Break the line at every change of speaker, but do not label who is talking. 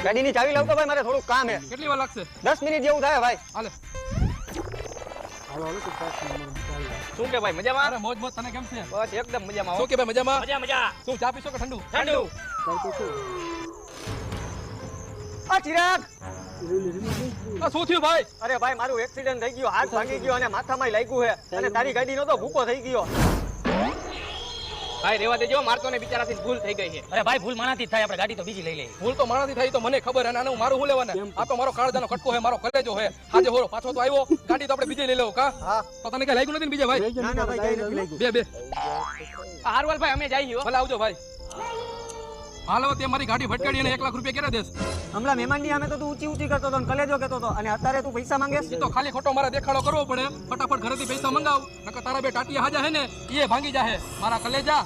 ગાડીની ચાવી લાવતો ભાઈ, મારે થોડું કામ છે.
કેટલી વાર લાગશે?
10 મિનિટ જેવું થાય ભાઈ.
હાલે.
શું કે ભાઈ મજામાં?
અરે મોજ મોજ, તને કેમ છે?
બસ એકદમ મજામાં.
શું કે ભાઈ મજામાં?
મજા મજા.
શું ચા પીશો કે ઠંડુ?
ઠંડુ.
આ ચિરાગ,
આ શું થયું ભાઈ?
અરે ભાઈ મારું એક્સિડન્ટ થઈ ગયો, હાથ ભાગી ગયો અને માથામાં લાગ્યું છે અને તારી ગાડીનો તો ભૂકો થઈ ગયો.
ભાઈ રેવા દેજો, મારતો ને બિચારાથી ભૂલ થઈ ગઈ છે.
અરે ભાઈ ભૂલ માણાથી જ થાય, આપણે ગાડી તો બીજી લઈ લઈએ.
ભૂલ તો મારાથી થઈ તો મને ખબર, અને આનું મારું શું લેવાને? આ તો મારો કાળજાનો કટકો છે, મારો કલેજો છે. આજે હોરો પાછો તો આવ્યો, ગાડી તો આપણે બીજી લઈ લેવો કા?
હા.
તો તને કઈ લાગ્યું નથી ને બીજે ભાઈ?
ના ના ભાઈ, કઈ નથી લાગ્યું.
બે
હારવાલ ભાઈ અમે જઈએ.
ભલે આવજો ભાઈ. હાલ હવે તે મારી ગાડી ભટકાડી અને 1 લાખ રૂપિયા ક્યારે દેશ?
હમણાં મહેમાનની સામે તો તું ઊંચી ઊંચી કરતો હતો ને કલેજો કહેતો હતો, અને અત્યારે તું પૈસા માંગે છે?
એ તો ખાલી ખોટો મારા દેખાડો કરવો પડે. ફટાફટ ઘરેથી પૈસા મંગાવ, નકર તારા બે ટાટિયા હાજા હે ને એ ભાંગી જાહે મારા કલેજા.